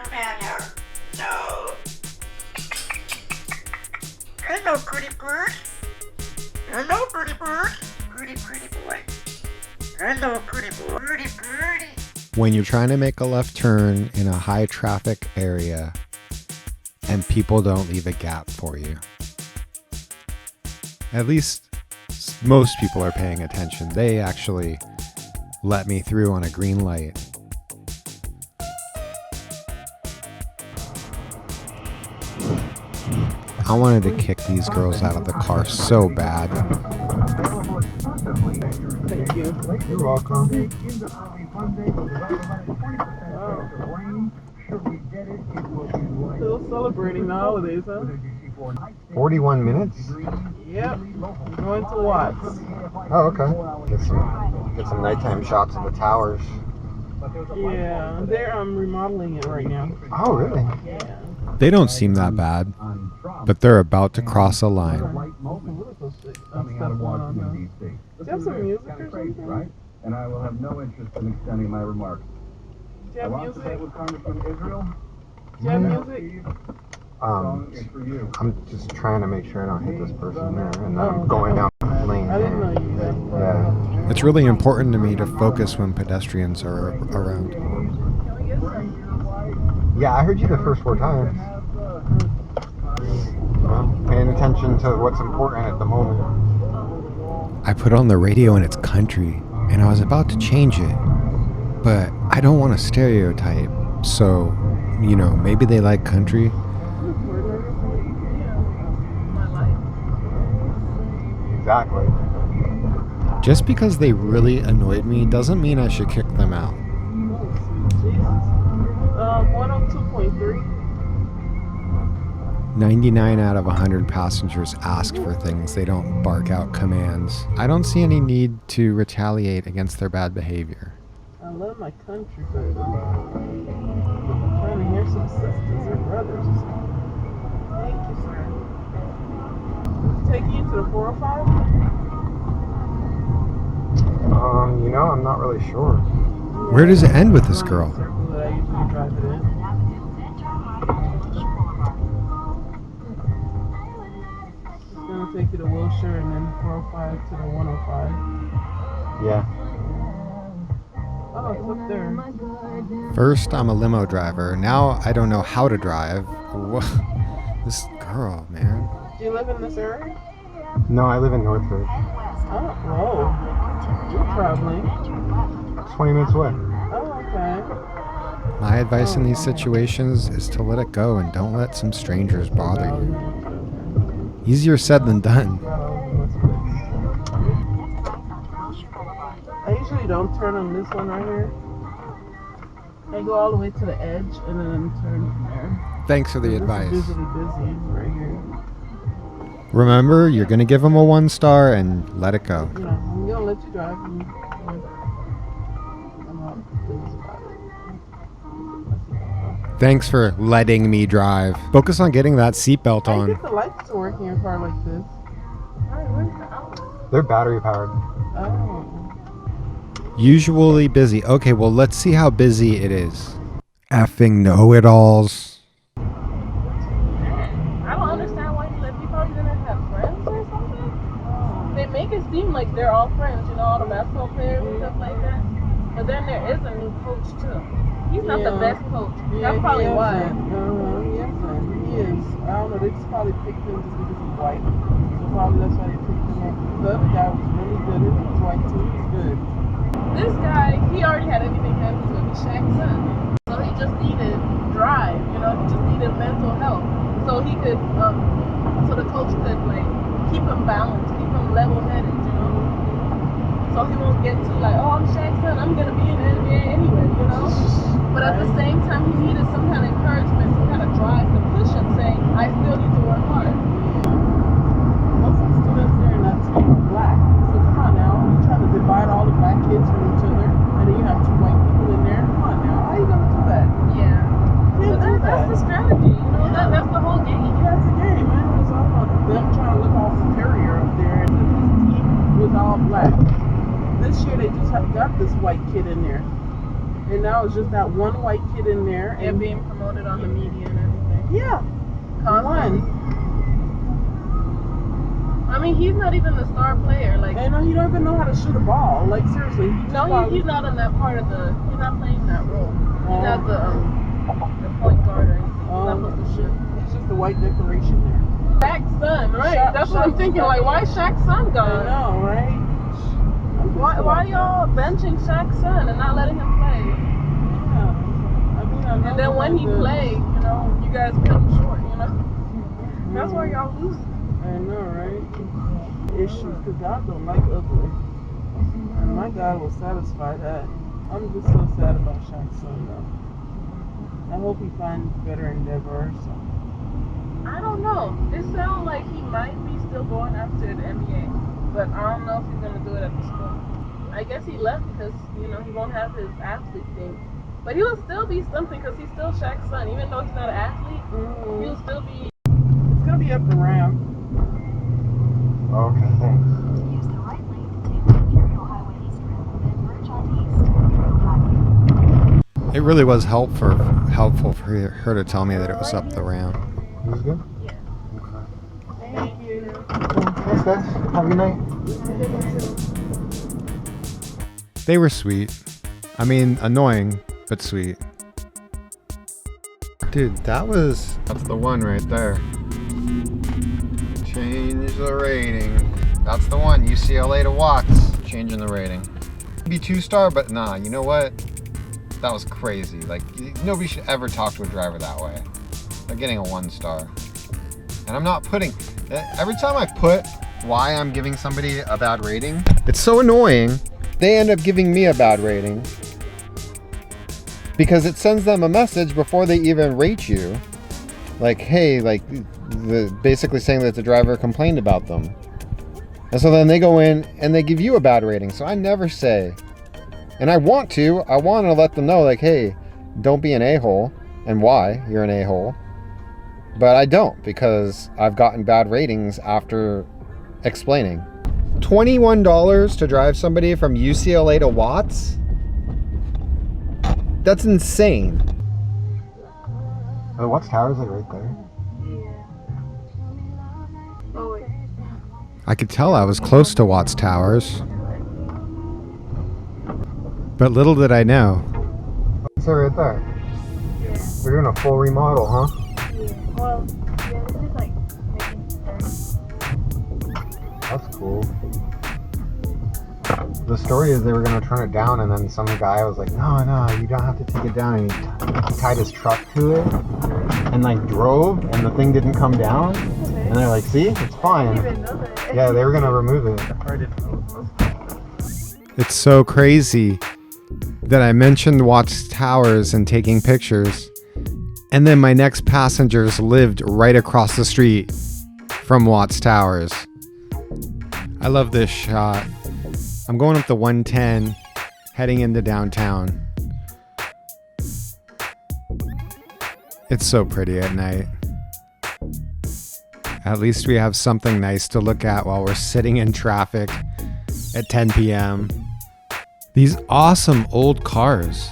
come in here. No. Hello, pretty bird. Hello, pretty bird. Pretty boy. Hello, pretty boy. Pretty birdie. When you're trying to make a left turn in a high traffic area and people don't leave a gap for you. At least most people are paying attention. They actually let me through on a green light. I wanted to kick these girls out of the car so bad. Thank you. You're welcome. Still celebrating the holidays, huh? 41 minutes? Yep. Going to Watts. Oh, okay. Get some nighttime shots of the towers. Yeah, they're remodeling it right now. Oh, really? Yeah. They don't seem that bad, but they're about to cross a line. Do you have some music or something? And I will have no interest in extending my remarks. Do you have music? With Congressman Israel. Do you have music? I'm just trying to make sure I don't hit this person there, and I'm going down the lane. I didn't know you had. Yeah. It's really important to me to focus when pedestrians are around. Yeah, I heard you the first 4 times. I'm paying attention to what's important at the moment. I put on the radio and it's country, and I was about to change it, but I don't want to stereotype, so, maybe they like country. Exactly. Just because they really annoyed me doesn't mean I should kick them out. 102.3. 99 out of 100 passengers ask for things. They don't bark out commands. I don't see any need to retaliate against their bad behavior. I love my country, but I'm trying to hear some sisters or brothers. Thank you, sir. Take you to the 405? I'm not really sure. Where does it end with this girl? Circle that I usually drive it in. It's gonna take you to Wilshire and then 405 to the 105. Yeah. Oh, it's up there. First, I'm a limo driver. Now, I don't know how to drive. This girl, man. Do you live in this area? No, I live in Northford. Oh, whoa. You're traveling. 20 minutes away. Oh, okay. My advice in these situations is to let it go and don't let some strangers bother you. Easier said than done. I usually don't turn on this one right here. I go all the way to the edge and then turn from there. Thanks for the advice. This is busy right here. Remember, you're going to give them a 1-star and let it go. I'm going to let you drive. I'm not busy about it. Thanks for letting me drive. Focus on getting that seatbelt How do you on. get the lights to work in your car like this? Alright, where's the outlet? They're battery powered. Oh. Usually busy. Okay, well, let's see how busy it is. Effing know-it-alls. I don't understand why you let people gonna have friends or something. They make it seem like they're all friends, all the basketball players and stuff like that. But then there is a new coach too. He's not the best coach. That's probably why. He is. I don't know. They just probably picked him just because he's white. So probably that's why they picked him up. The other guy was really good. He was white too. He was good. This guy, he already had everything that was going to be Shaq's son. So he just needed drive, he just needed mental health. So he could, so the coach could, keep him balanced, keep him level-headed, So he won't get too oh, I'm Shaq's son, I'm going to be in the NBA anyway, But at the same time, he needed some kind of encouragement, some kind of drive to push him, saying, I still need to work hard. Most of the students there are not too black. So come on now, you're trying to divide all the black kids from each other, and then you have 2 white people in there. Come on now, how are you going to do that? Yeah. You can't do That's that. the strategy, that's the whole game. Yeah, it's a game, man. It's all about them trying to look all superior up there, and this team was all black. This year they just got this white kid in there, And now it's just that one white kid in there. And being promoted on the media and everything. Yeah. Constantly. One. I mean, he's not even the star player. Like, And he don't even know how to shoot a ball. Like, seriously. he's not in that part of the. He's not playing that role. He's not the point guard or anything. He's not supposed to shoot. It's just the white decoration there. Shaq's son, right? That's what I'm thinking. Like, why Shaq's son I gone? know, right? Why y'all benching Shaq's son and not letting him play? Yeah. I mean, I know And then when he played, you know, you guys cut him short. You know, that's why y'all losing. I know, right? Issues, because God don't like ugly. And my God will satisfy that. I'm just so sad about Shaq's son, though. I hope he finds better endeavor or something. I don't know. It sounds like he might be still going after the NBA, but I don't know if he's gonna do it at the school. I guess he left because, you know, he won't have his athlete thing. But he'll still be something because he's still Shaq's son. Even though he's not an athlete, he'll still be. It's gonna be up the ramp. Okay, thanks. Use the right lane to take the Imperial Highway East Road, then merge on East Imperial Highway. It really was helpful for her to tell me that it was up the ramp. It was good? Yeah. Thank you. Thanks, guys. Have a good night. They were sweet. I mean, annoying, but sweet. Dude, that's the one right there. Change the rating. That's the one, UCLA to Watts. Changing the rating. Be 2-star, but nah, you know what? That was crazy. Like, nobody should ever talk to a driver that way. They're getting a 1-star. And I'm not putting, every time I put why I'm giving somebody a bad rating, it's so annoying. They end up giving me a bad rating because it sends them a message before they even rate you. Like, hey, like, basically saying that the driver complained about them. And so then they go in and they give you a bad rating. So I never say, and I want to let them know, like, hey, don't be an a-hole and why you're an a-hole. But I don't, because I've gotten bad ratings after explaining. $21 to drive somebody from UCLA to Watts? That's insane. Oh, Watts Tower is like right there. Oh wait. I could tell I was close to Watts Towers. But little did I know. It's right there. Yeah. We're doing a full remodel, huh? Yeah. Well, yeah, this is like making sense. That's cool. The story is they were going to turn it down, and then some guy was like, no, you don't have to take it down. And he tied his truck to it and like drove, and the thing didn't come down. And they're like, see, it's fine. Yeah, they were going to remove it. It's so crazy that I mentioned Watts Towers and taking pictures, and then my next passengers lived right across the street from Watts Towers. I love this shot. I'm going up the 110, heading into downtown. It's so pretty at night. At least we have something nice to look at while we're sitting in traffic at 10 p.m. These awesome old cars.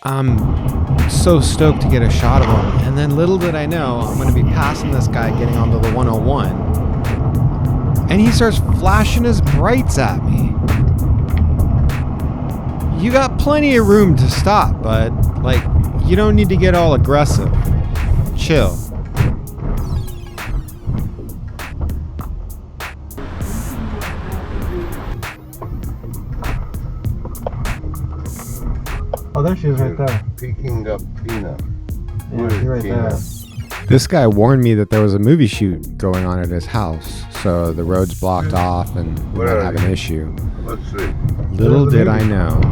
I'm so stoked to get a shot of them. And then little did I know, I'm going to be passing this guy getting onto the 101. And he starts flashing his brights at me. You got plenty of room to stop, bud. Like, you don't need to get all aggressive. Chill. Oh, there she is right there. Picking up Tina. Yeah, she's right there. This guy warned me that there was a movie shoot going on at his house, so the road's blocked off and we might have an issue. Let's see. Little did I know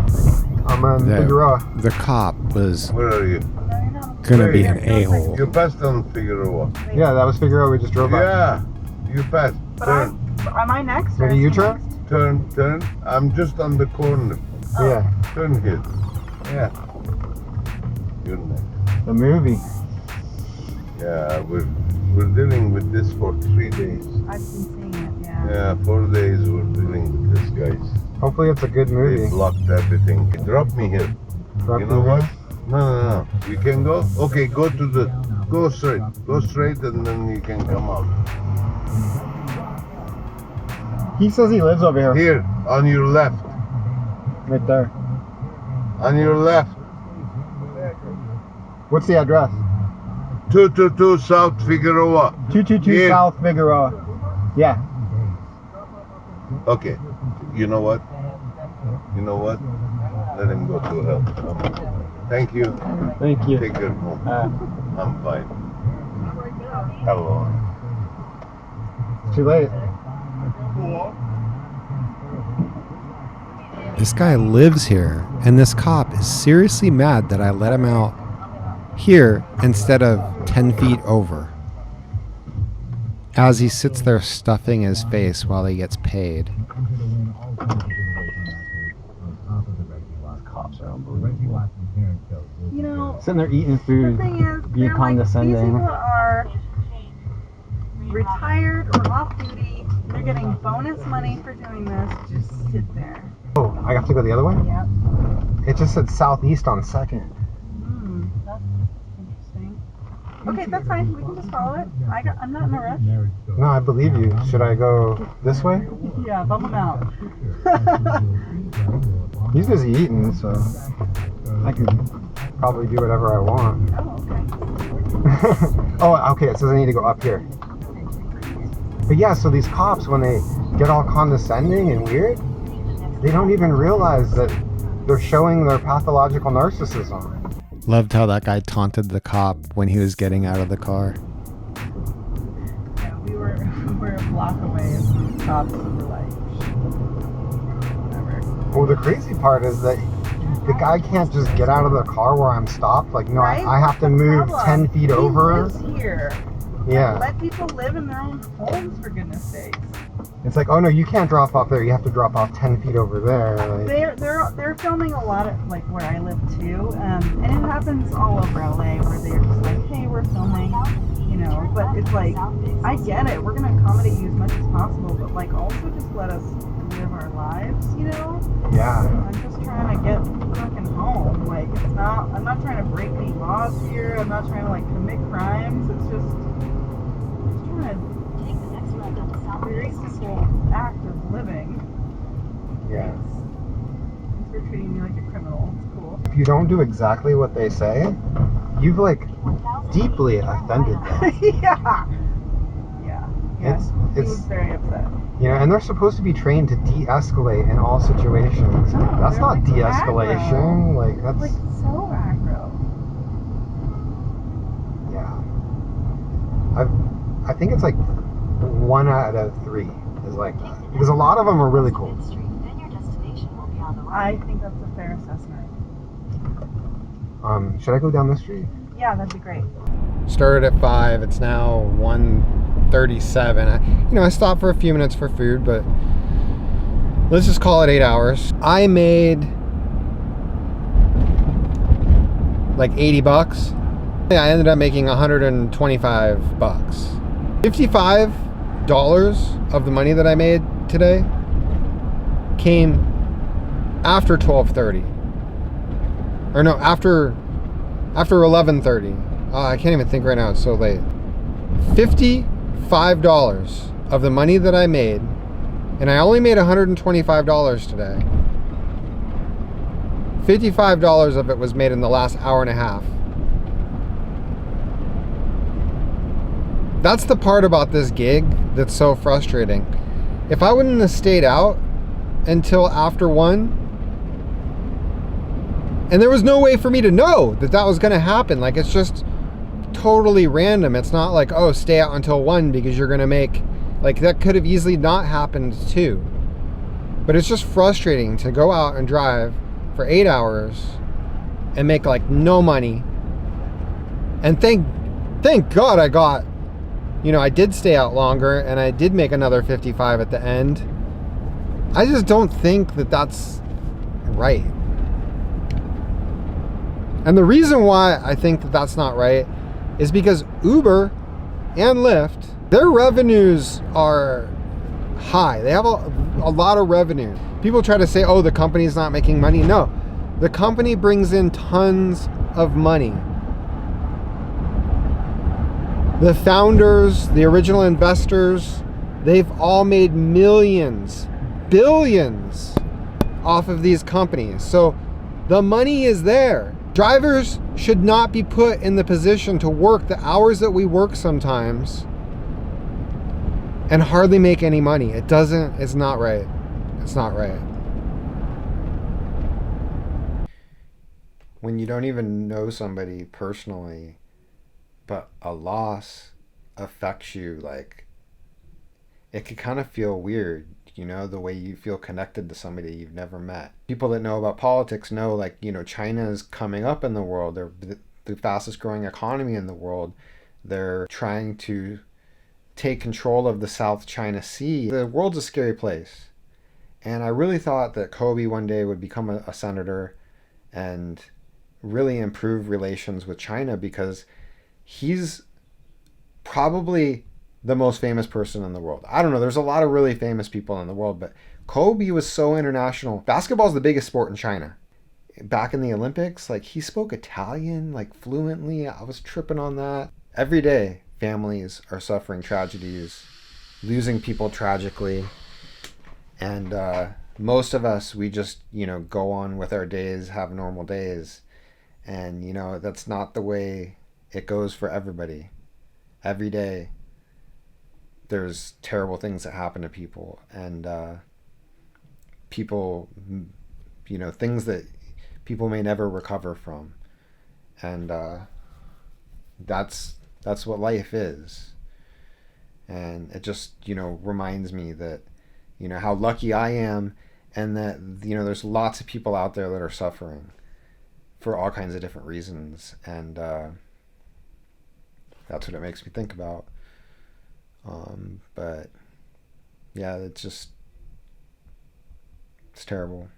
I'm on that Figueroa. the cop was Where are you? gonna be an a-hole. You passed on Figueroa. Yeah, that was Figueroa. We just drove by. Yeah, you passed. Turn, Am I next? Maybe you try? turn. I'm just on the corner. Yeah, Turn here. Yeah. You're next. the movie. Yeah, we're dealing with this for 3 days. I've been seeing it, yeah. Yeah, 4 days we're dealing with this, guys. Hopefully it's a good They movie. blocked everything. Drop me here. Drop You know me what? here. No. You can go? Okay, go straight. Go straight and then you can come out. He says he lives over here. Here, on your left. Right there. On your left. What's the address? 222 South Figueroa. 222 Here. South Figueroa. Yeah. Okay. You know what? Let him go to hell. Thank you. Thank you. Take her home. I'm fine. Hello. Too late. This guy lives here, and this cop is seriously mad that I let him out here instead of 10 feet over. As he sits there stuffing his face while he gets paid. You know, Sitting there eating the food, thing is, being they're like, these condescending. people are retired or off duty. They're getting bonus money for doing this. Just sit there. Oh, I have to go the other way? Yep. It just said southeast on 2nd. That's interesting. Okay, that's fine. We can just follow it. I'm not in a rush. No, I believe you. Should I go this way? Yeah, bum them out. He's busy eating, so I can probably do whatever I want. Oh, okay. Oh, okay, it says I need to go up here. But yeah, so these cops, when they get all condescending and weird, they don't even realize that they're showing their pathological narcissism. Loved how that guy taunted the cop when he was getting out of the car. Yeah, we were a block away and the cops were like, whatever. Well, the crazy part is that the guy can't just get out of the car where I'm stopped. Like, no, Right? I have to move 10 feet He over. lives here. Yeah. Let people live in their own homes, for goodness sakes. It's like, oh no, you can't drop off there. You have to drop off 10 feet over there. Like, They're filming a lot of like where I live too, and it happens all over LA where they're just like, hey, we're filming, you know. But it's like, I get it. We're gonna accommodate you as much as possible, but like also just let us live our lives, you know. yeah. I'm just trying to get fucking home. Like it's not. I'm not trying to break any laws here. I'm not trying to like commit crimes. It's just trying to. Very simple act of living. Yeah. Thanks for treating me like a criminal. It's cool. If you don't do exactly what they say, you've like deeply offended them. Yeah. He It's was very upset. you know, and they're supposed to be trained to de-escalate in all situations. No, That's they're not like de-escalation. Like that's Like so aggro. yeah. I think it's like 1 out of 3 is like that. Because a lot of them are really cool. I think that's a fair assessment. Should I go down this street? Yeah, that'd be great. Started at 5. It's now 1:37. I stopped for a few minutes for food, but let's just call it 8 hours. I made like $80. I ended up making $125. $55 of the money that I made today came after 12:30. Or no, after 11:30. I can't even think right now, it's so late. $55 of the money that I made, and I only made $125 today. $55 of it was made in the last hour and a half. That's the part about this gig that's so frustrating. If I wouldn't have stayed out until after 1, and there was no way for me to know that that was going to happen. Like, it's just totally random. It's not like, oh, stay out until 1 because you're going to make, like, that could have easily not happened too. But it's just frustrating to go out and drive for 8 hours and make like no money. And thank God I got, I did stay out longer and I did make another 55 at the end. I just don't think that that's right. And the reason why I think that that's not right is because Uber and Lyft, their revenues are high. They have a lot of revenue. People try to say, oh, the company's not making money. No, the company brings in tons of money. The founders, the original investors, they've all made millions, billions off of these companies. So the money is there. Drivers should not be put in the position to work the hours that we work sometimes and hardly make any money. It's not right. It's not right. When you don't even know somebody personally, but a loss affects you, like, it could kind of feel weird, you know, the way you feel connected to somebody you've never met. People that know about politics know, like, you know, China is coming up in the world. They're the fastest growing economy in the world. They're trying to take control of the South China Sea. The world's a scary place. And I really thought that Kobe one day would become a senator and really improve relations with China, because he's probably the most famous person in the world. I don't know, there's a lot of really famous people in the world, but Kobe was so international. Basketball is the biggest sport in China. Back in the Olympics, like, he spoke Italian like fluently. I was tripping on that. Every day, families are suffering tragedies, losing people tragically, and most of us, we just, you know, go on with our days, have normal days, and, you know, that's not the way it goes for everybody. Every day there's terrible things that happen to people, and people, you know, things that people may never recover from, and that's what life is. And it just, you know, reminds me that, you know, how lucky I am, and that, you know, there's lots of people out there that are suffering for all kinds of different reasons, and that's what it makes me think about. But yeah, it's terrible.